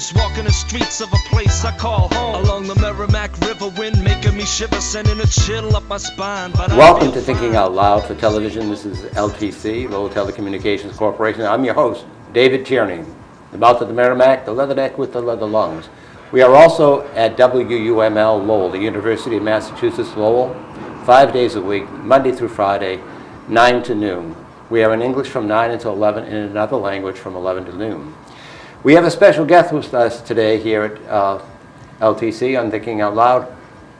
bones, walking the streets of a place I call home. Along the Merrimack River, wind making me shiver, sending a chill up my spine. But welcome to Thinking Out Loud for Television. This is LTC, Lowell Telecommunications Corporation. I'm your host, David Tierney. The mouth of the Merrimack, the leather neck with the leather lungs. We are also at WUML Lowell, the University of Massachusetts Lowell, 5 days a week, Monday through Friday, 9 to noon. We are in English from 9 until 11 and in another language from 11 to noon. We have a special guest with us today here at LTC on Thinking Out Loud,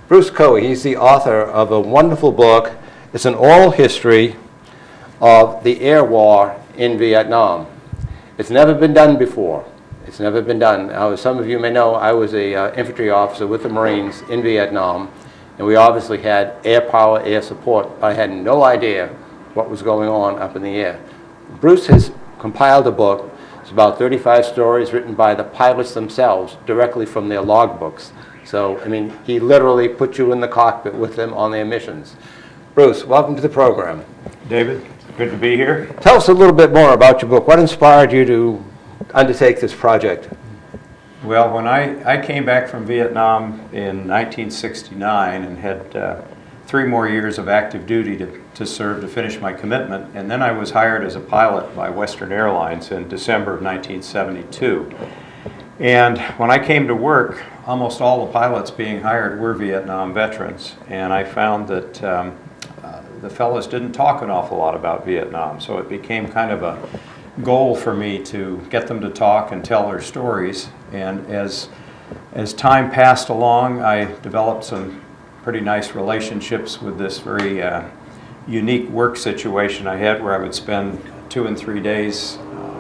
Bruce Cowee. He's the author of a wonderful book. It's an oral history of the air war in Vietnam. It's never been done before. It's never been done. As some of you may know, I was an infantry officer with the Marines in Vietnam, and we obviously had air power, air support, but I had no idea what was going on up in the air. Bruce has compiled a book. It's about 35 stories written by the pilots themselves, directly from their logbooks. So, I mean, he literally put you in the cockpit with them on their missions. Bruce, welcome to the program. David, good to be here. Tell us a little bit more about your book. What inspired you to undertake this project? Well, when I came back from Vietnam in 1969 and had 3 more years of active duty to serve to finish my commitment, and then I was hired as a pilot by Western Airlines in December of 1972. And when I came to work, almost all the pilots being hired were Vietnam veterans, and I found that the fellows didn't talk an awful lot about Vietnam, so it became kind of a goal for me to get them to talk and tell their stories. And as time passed along, I developed some pretty nice relationships with this very unique work situation I had, where I would spend 2 and 3 days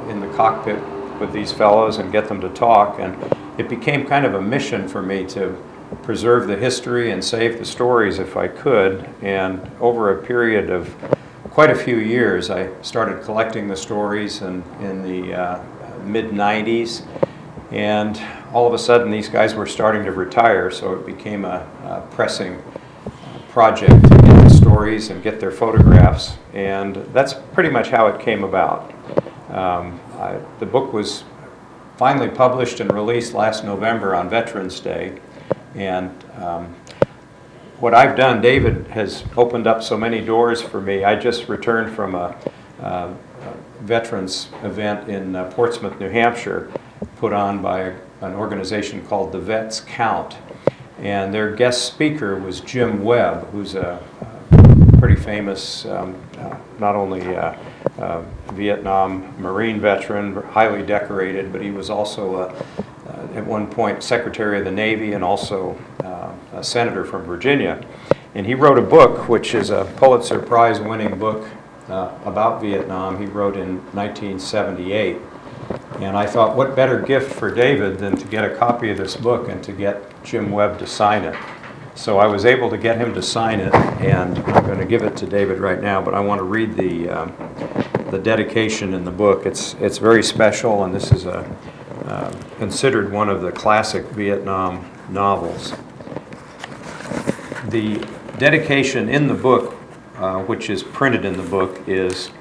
in the cockpit with these fellows and get them to talk. And it became kind of a mission for me to preserve the history and save the stories if I could. And over a period of quite a few years, I started collecting the stories in the mid-90s. And all of a sudden, these guys were starting to retire, so it became a pressing project to get the stories and get their photographs. And that's pretty much how it came about. The book was finally published and released last November on Veterans Day. And what I've done, David has opened up so many doors for me. I just returned from a veterans event in Portsmouth, New Hampshire, put on by an organization called the Vets Count. And their guest speaker was Jim Webb, who's a pretty famous, not only Vietnam Marine veteran, highly decorated, but he was also at one point Secretary of the Navy and also a senator from Virginia. And he wrote a book, which is a Pulitzer Prize winning book about Vietnam. He wrote in 1978. And I thought, what better gift for David than to get a copy of this book and to get Jim Webb to sign it. So I was able to get him to sign it, and I'm going to give it to David right now, but I want to read the dedication in the book. It's very special, and this is considered one of the classic Vietnam novels. The dedication in the book, which is printed in the book, is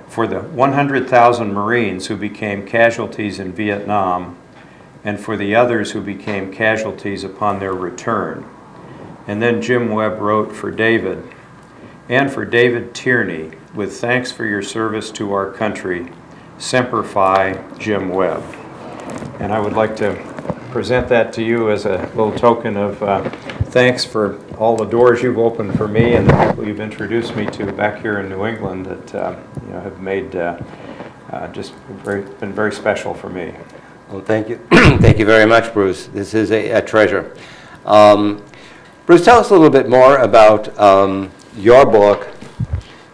for the 100,000 Marines who became casualties in Vietnam and for the others who became casualties upon their return. And then Jim Webb wrote for David, and for David Tierney, with thanks for your service to our country, Semper Fi, Jim Webb. And I would like to present that to you as a little token of thanks for all the doors you've opened for me and the people you've introduced me to back here in New England that have made been very special for me. Well, thank you. Thank you very much, Bruce. This is a treasure. Bruce, tell us a little bit more about your book,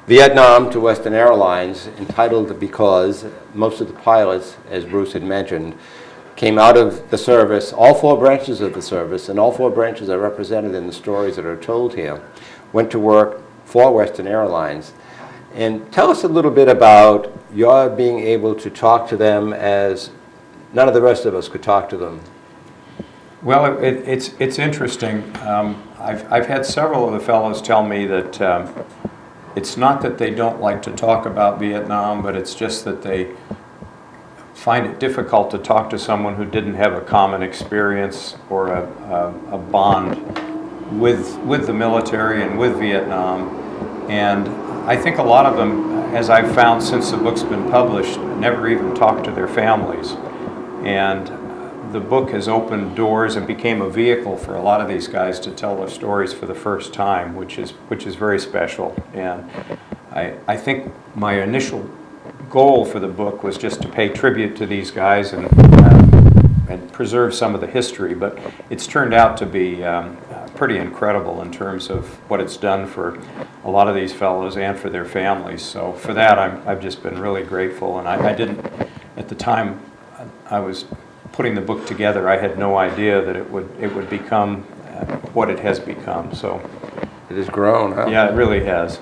Vietnam to Western Airlines, entitled because most of the pilots, as Bruce had mentioned, came out of the service, all 4 branches of the service, and all 4 branches are represented in the stories that are told here, went to work for Western Airlines. And tell us a little bit about your being able to talk to them as none of the rest of us could talk to them. Well, it's interesting. I've had several of the fellows tell me that it's not that they don't like to talk about Vietnam, but it's just that they find it difficult to talk to someone who didn't have a common experience or a bond with the military and with Vietnam. And I think a lot of them, as I've found since the book's been published, never even talked to their families. And the book has opened doors and became a vehicle for a lot of these guys to tell their stories for the first time, which is very special. And I think my initial goal for the book was just to pay tribute to these guys and preserve some of the history, but it's turned out to be pretty incredible in terms of what it's done for a lot of these fellows and for their families. So for that, I've just been really grateful. And I didn't, at the time I was putting the book together, I had no idea that it would become what it has become. So It has grown, huh? yeah, it really has.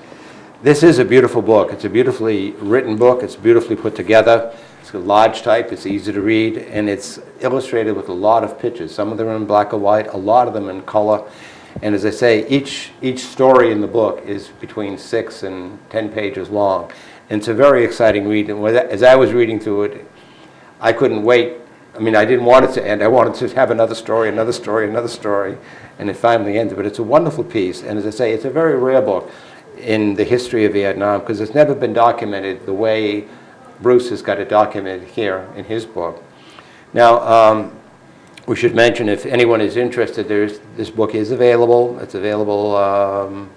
This is a beautiful book. It's a beautifully written book. It's beautifully put together. It's a large type. It's easy to read, and it's illustrated with a lot of pictures. Some of them are in black and white, a lot of them in color. And as I say, each story in the book is between 6 and 10 pages long. And it's a very exciting read. And as I was reading through it, I couldn't wait. I mean, I didn't want it to end. I wanted to have another story, another story, another story, and it finally ended. But it's a wonderful piece. And as I say, it's a very rare book in the history of Vietnam, because it's never been documented the way Bruce has got it documented here in his book. Now, we should mention, if anyone is interested, this book is available. It's available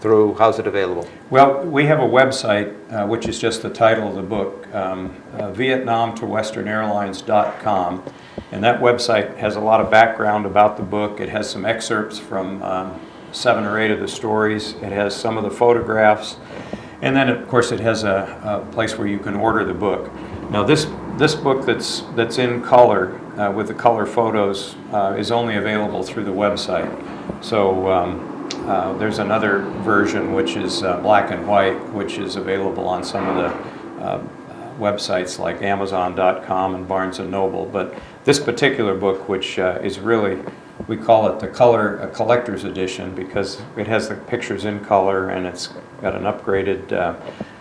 through, how's it available? Well, we have a website, which is just the title of the book, VietnamToWesternAirlines.com. And that website has a lot of background about the book. It has some excerpts from 7 or 8 of the stories. It has some of the photographs. And then, of course, it has a place where you can order the book. Now, this book that's in color, with the color photos, is only available through the website. So there's another version which is black and white, which is available on some of the websites like Amazon.com and Barnes & Noble. But this particular book, which is really, we call it the collector's edition, because it has the pictures in color and it's got an upgraded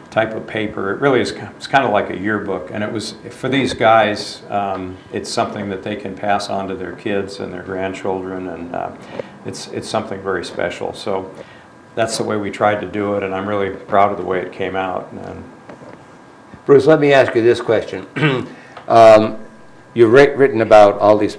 type of paper. It really is, it's kind of like a yearbook, and it was, for these guys, it's something that they can pass on to their kids and their grandchildren, and it's something very special. So that's the way we tried to do it, and I'm really proud of the way it came out. And Bruce, let me ask you this question. You've written about all these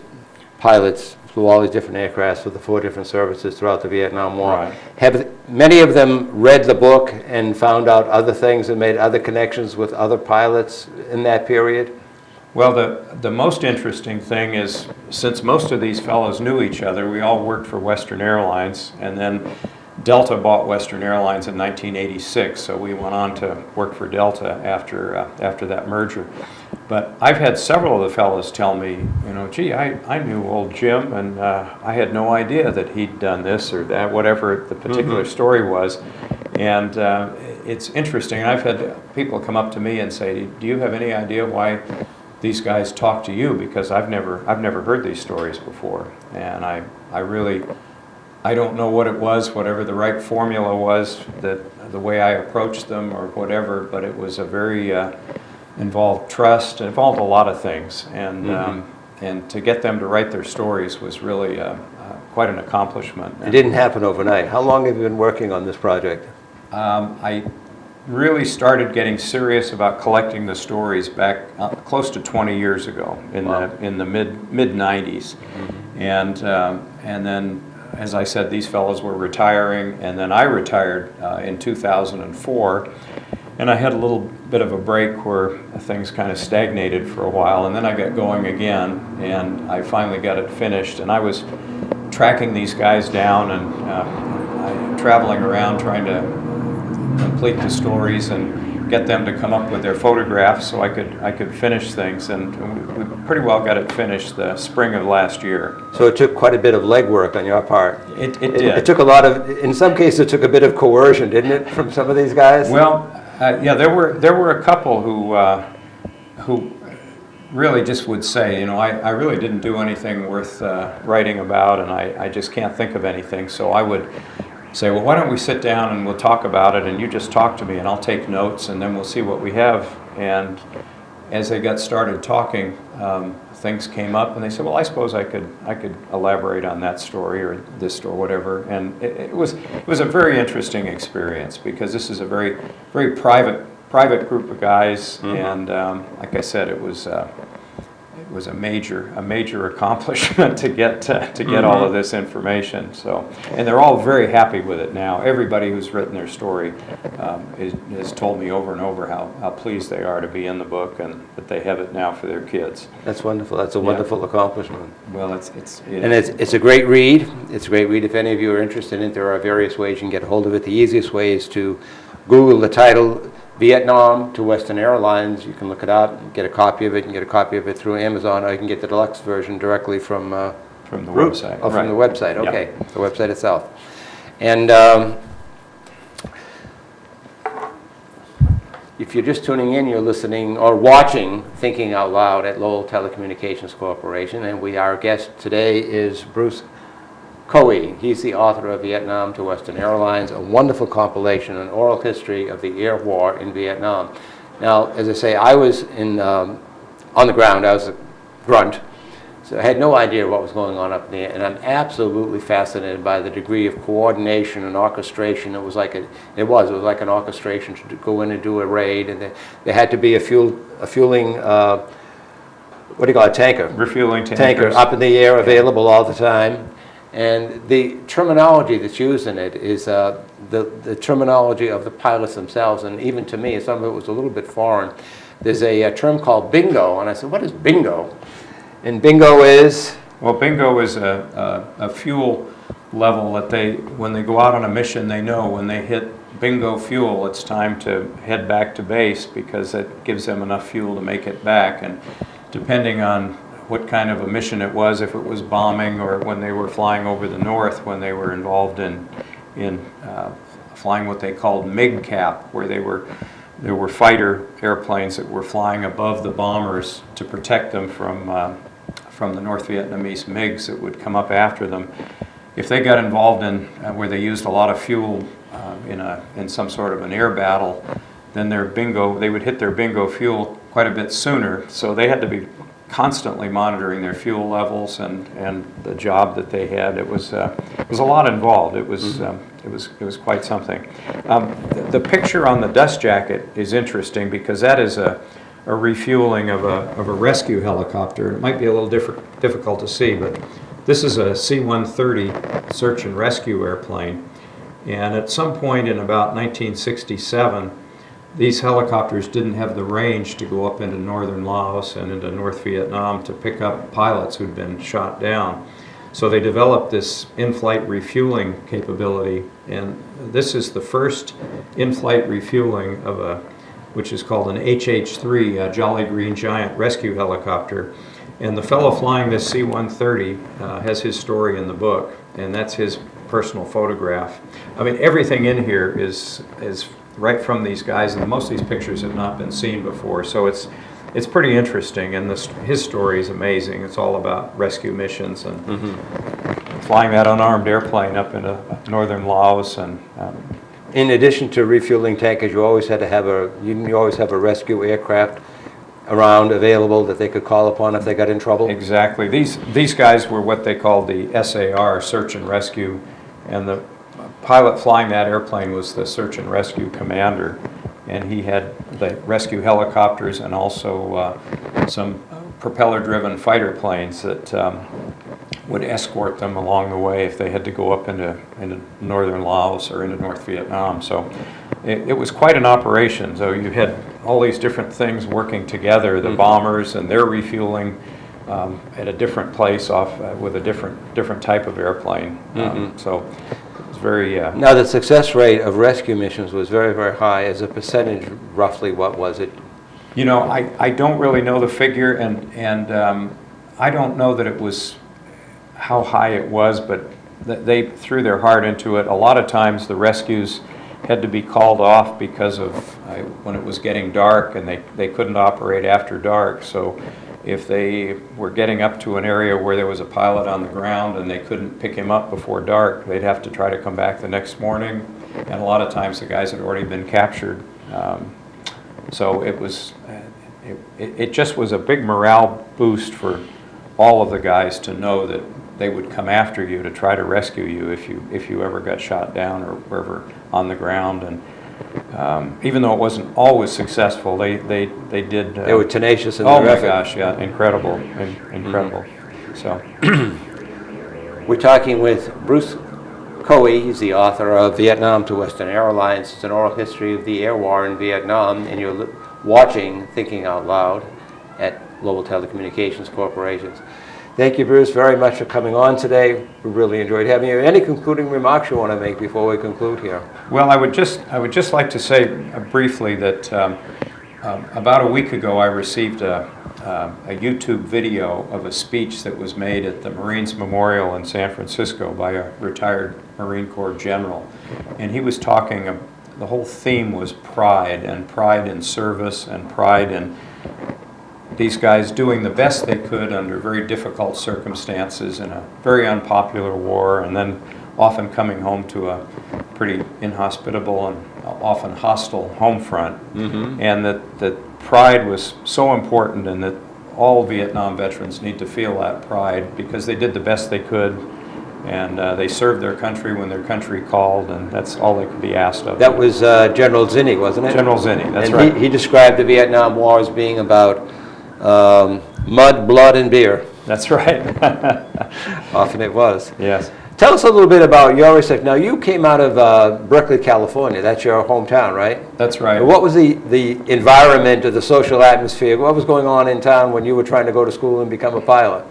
pilots flew all these different aircrafts with the 4 different services throughout the Vietnam War. Right. Have many of them read the book and found out other things and made other connections with other pilots in that period? Well, the most interesting thing is, since most of these fellows knew each other, we all worked for Western Airlines, and then Delta bought Western Airlines in 1986, so we went on to work for Delta after that merger. But I've had several of the fellows tell me, you know, gee, I knew old Jim, and I had no idea that he'd done this or that, whatever the particular story was. And it's interesting. I've had people come up to me and say, do you have any idea why these guys talk to you? Because I've never heard these stories before, and I don't know what it was, whatever the right formula was, that the way I approached them or whatever, but it was a very involved trust, it involved a lot of things, and and to get them to write their stories was really quite an accomplishment. It didn't happen overnight. How long have you been working on this project? I really started getting serious about collecting the stories back close to 20 years ago, in the mid 90s, and then, as I said, these fellows were retiring, and then I retired in 2004, and I had a little bit of a break where things kind of stagnated for a while, and then I got going again, and I finally got it finished, and I was tracking these guys down and traveling around trying to complete the stories and get them to come up with their photographs so I could finish things, and we pretty well got it finished the spring of last year. So it took quite a bit of legwork on your part. It did. It took a lot of, in some cases it took a bit of coercion, didn't it, from some of these guys? Well, yeah, there were a couple who really just would say, you know, I really didn't do anything worth writing about, and I just can't think of anything. So I would say, well, why don't we sit down and we'll talk about it, and you just talk to me and I'll take notes, and then we'll see what we have. And as they got started talking, things came up, and they said, well, I suppose I could elaborate on that story or this or whatever. And it was a very interesting experience, because this is a very, very private group of guys, and like I said, it was a major accomplishment to get all of this information. So, and they're all very happy with it now. Everybody who's written their story has told me over and over how pleased they are to be in the book, and that they have it now for their kids. That's wonderful. That's a wonderful accomplishment. Well, it's a great read. It's a great read. If any of you are interested in it, there are various ways you can get a hold of it. The easiest way is to Google the title, Vietnam to Western Airlines. You can look it up, get a copy of it. You can get a copy of it through Amazon, or you can get the deluxe version directly from the website. Oh, from the website. Okay, the website itself. And if you're just tuning in, you're listening or watching Thinking Out Loud at Lowell Telecommunications Corporation, and our guest today is Bruce Cowee. He's the author of Vietnam to Western Airlines, a wonderful compilation, an oral history of the air war in Vietnam. Now, as I say, I was on the ground. I was a grunt, so I had no idea what was going on up there, and I'm absolutely fascinated by the degree of coordination and orchestration. It was like an orchestration to go in and do a raid, and there had to be a fueling what do you call it, tanker? Refueling tankers. Tanker up in the air, available all the time. And the terminology that's used in it is the terminology of the pilots themselves, and even to me, some of it was a little bit foreign. There's a term called bingo, and I said, what is bingo? And bingo is? Well, bingo is a fuel level that when they go out on a mission, they know when they hit bingo fuel, it's time to head back to base, because it gives them enough fuel to make it back. And depending on what kind of a mission it was, if it was bombing or when they were flying over the north, when they were involved in flying what they called MiG cap, where there were fighter airplanes that were flying above the bombers to protect them from the North Vietnamese MiGs that would come up after them. If they got involved in where they used a lot of fuel in some sort of an air battle, then they would hit their bingo fuel quite a bit sooner. So they had to be constantly monitoring their fuel levels and the job that they had. It was a lot involved. It was quite something. The picture on the dust jacket is interesting, because that is a refueling of a rescue helicopter. It might be a little difficult to see, but this is a C-130 search and rescue airplane. And at some point in about 1967, these helicopters didn't have the range to go up into northern Laos and into North Vietnam to pick up pilots who'd been shot down. So they developed this in-flight refueling capability, and this is the first in-flight refueling of which is called an HH-3, a Jolly Green Giant rescue helicopter. And the fellow flying this C-130 has his story in the book, and that's his personal photograph. I mean, everything in here is right from these guys, and most of these pictures have not been seen before, so it's pretty interesting, and his story is amazing. It's all about rescue missions and flying that unarmed airplane up into northern Laos. And in addition to refueling tankers, you always have a rescue aircraft around available that they could call upon if they got in trouble. Exactly. These guys were what they called the SAR, search and rescue, and the pilot flying that airplane was the search and rescue commander, and he had the rescue helicopters and also some propeller-driven fighter planes that would escort them along the way if they had to go up into northern Laos or into North Vietnam. So it was quite an operation. So you had all these different things working together, the bombers and their refueling at a different place with a different type of airplane. So very... Now, the success rate of rescue missions was very, very high. As a percentage, roughly, what was it? You know, I don't really know the figure, and I don't know that it was how high it was, but they threw their heart into it. A lot of times the rescues had to be called off because of when it was getting dark, and they couldn't operate after dark. So if they were getting up to an area where there was a pilot on the ground and they couldn't pick him up before dark, they'd have to try to come back the next morning. And a lot of times the guys had already been captured. So it was it just was a big morale boost for all of the guys to know that they would come after you to try to rescue you if you ever got shot down or wherever on the ground. And even though it wasn't always successful, they did. They were tenacious in oh their effort. my gosh, yeah, incredible, incredible. So We're talking with Bruce Cowee. He's the author of Vietnam to Western Airlines. It's an oral history of the air war in Vietnam, and you're watching Thinking Out Loud at Global Telecommunications Corporations. Thank you, Bruce, very much for coming on today. We really enjoyed having you. Any concluding remarks you want to make before we conclude here? well, I would just like to say briefly that about a week ago I received a YouTube video of a speech that was made at the Marines Memorial in San Francisco by a retired Marine Corps general. And he was talking, the whole theme was pride, and pride in service, and pride in these guys doing the best they could under very difficult circumstances in a very unpopular war, and then often coming home to a pretty inhospitable and often hostile home front. And that pride was so important, and that all Vietnam veterans need to feel that pride because they did the best they could, and they served their country when their country called, and that's all they could be asked of. That was General Zinni, wasn't it? General Zinni, that's and right. He described the Vietnam War as being about mud, blood, and beer. That's right. Often it was. Yes. Tell us a little bit about your research. Now, you came out of Berkeley, California. That's your hometown, right? That's right. What was the environment or the social atmosphere? What was going on in town when you were trying to go to school and become a pilot?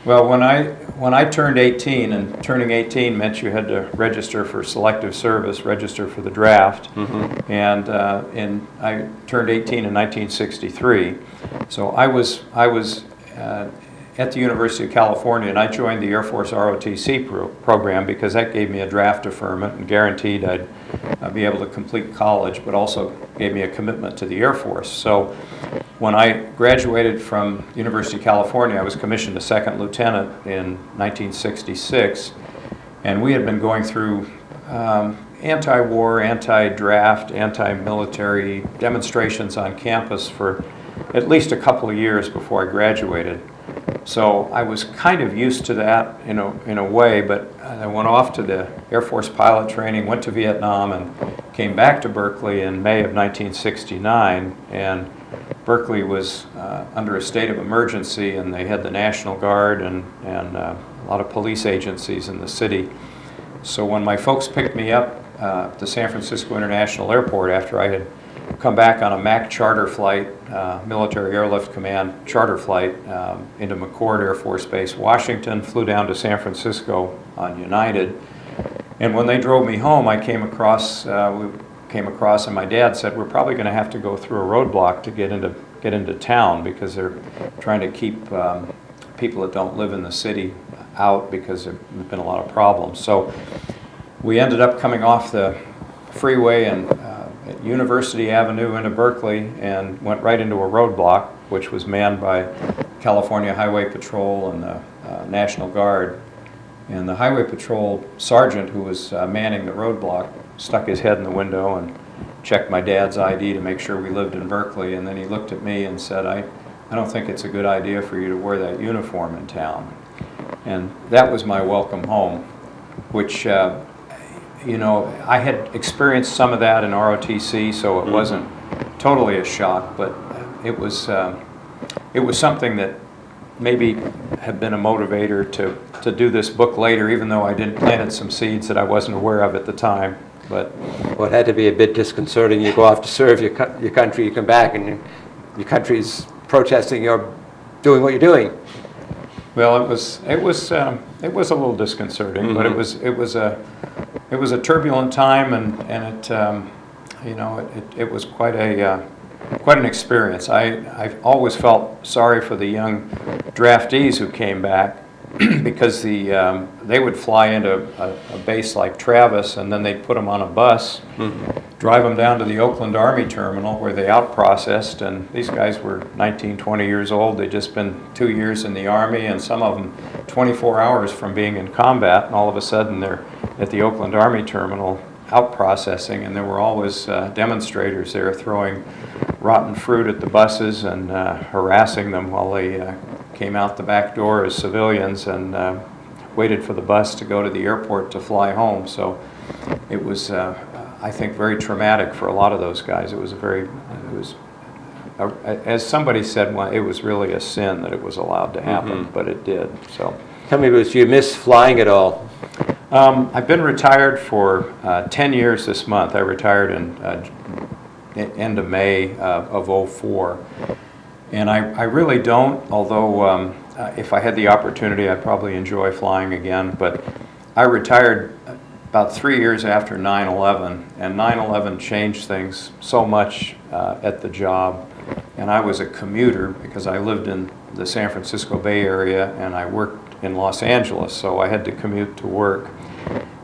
Well, when I turned 18, and turning 18 meant you had to register for selective service, register for the draft, and I turned 18 in 1963. So I was at the University of California, and I joined the Air Force ROTC program because that gave me a draft deferment and guaranteed I'd be able to complete college, but also gave me a commitment to the Air Force. So when I graduated from the University of California, I was commissioned a second lieutenant in 1966, and we had been going through anti-war, anti-draft, anti-military demonstrations on campus for at least a couple of years before I graduated. So I was kind of used to that in a way, but I went off to the Air Force pilot training, went to Vietnam, and came back to Berkeley in May of 1969. And Berkeley was under a state of emergency, and they had the National Guard and a lot of police agencies in the city. So when my folks picked me up at the San Francisco International Airport after I had come back on a MAC charter flight, Military Airlift Command charter flight into McChord Air Force Base, Washington, flew down to San Francisco on United. And when they drove me home, we came across, and my dad said, we're probably going to have to go through a roadblock to get into town because they're trying to keep people that don't live in the city out because there have been a lot of problems. So we ended up coming off the freeway and at University Avenue into Berkeley and went right into a roadblock, which was manned by California Highway Patrol and the National Guard. And the Highway Patrol sergeant who was manning the roadblock stuck his head in the window and checked my dad's ID to make sure we lived in Berkeley. And then he looked at me and said, I don't think it's a good idea for you to wear that uniform in town. And that was my welcome home, which you know, I had experienced some of that in ROTC, so it wasn't totally a shock, but it was something that maybe had been a motivator to do this book later, even though I planted some seeds that I wasn't aware of at the time. But well, it had to be a bit disconcerting. You go off to serve your country, you come back, and your country's protesting. You're doing what you're doing. Well, it was a little disconcerting, but it was a turbulent time, and it was quite an experience. I've always felt sorry for the young draftees who came back because they would fly into a base like Travis, and then they'd put them on a bus, drive them down to the Oakland Army Terminal where they out-processed, and these guys were 19, 20 years old. They'd just been 2 years in the Army, and some of them 24 hours from being in combat, and all of a sudden they're at the Oakland Army Terminal out processing, and there were always demonstrators there throwing rotten fruit at the buses and harassing them while they came out the back door as civilians and waited for the bus to go to the airport to fly home. So it was, I think, very traumatic for a lot of those guys. It was as somebody said, well, it was really a sin that it was allowed to happen, but it did. So, Tell me, Bruce, do you miss flying at all? I've been retired for 10 years this month. I retired in end of May of '04. And I really don't, although if I had the opportunity, I'd probably enjoy flying again. But I retired about 3 years after 9/11, and 9/11 changed things so much at the job. And I was a commuter because I lived in the San Francisco Bay Area and I worked in Los Angeles, so I had to commute to work.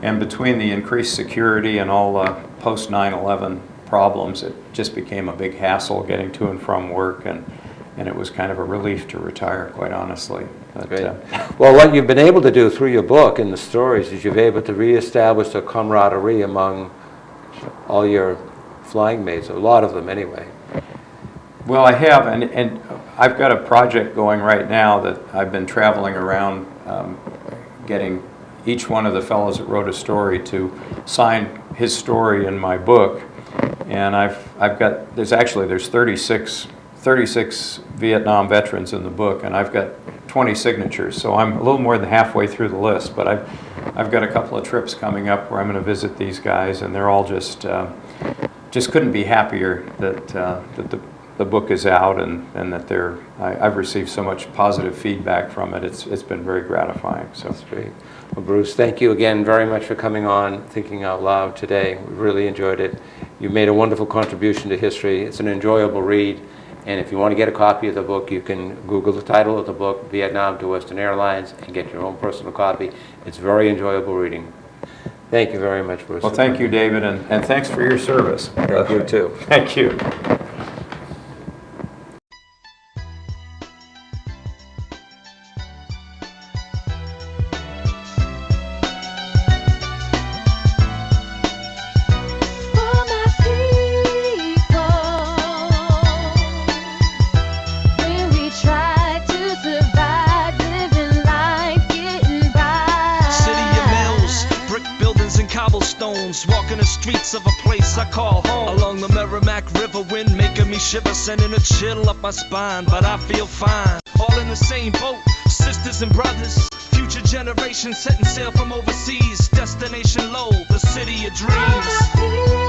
And between the increased security and all the post 9/11 problems, it just became a big hassle getting to and from work, and it was kind of a relief to retire, quite honestly. But, well, what you've been able to do through your book and the stories is you've been able to reestablish a camaraderie among all your flying mates, a lot of them anyway. Well, I have, and I've got a project going right now that I've been traveling around getting each one of the fellows that wrote a story to sign his story in my book. And I've got, there's 36 Vietnam veterans in the book, and I've got 20 signatures, so I'm a little more than halfway through the list. But I've got a couple of trips coming up where I'm going to visit these guys, and they're all just couldn't be happier that the book is out and that I've received so much positive feedback from it. It's been very gratifying. So that's great. Well, Bruce, thank you again very much for coming on Thinking Out Loud today. We really enjoyed it. You made a wonderful contribution to history. It's an enjoyable read. And if you want to get a copy of the book, you can Google the title of the book, Vietnam to Western Airlines, and get your own personal copy. It's very enjoyable reading. Thank you very much, Bruce. Well, thank you, David, and thanks for your service. Thank you, too. Thank you. Walking the streets of a place I call home. Along the Merrimack River, wind making me shiver, sending a chill up my spine, but I feel fine. All in the same boat, sisters and brothers. Future generations setting sail from overseas. Destination low, the city of dreams.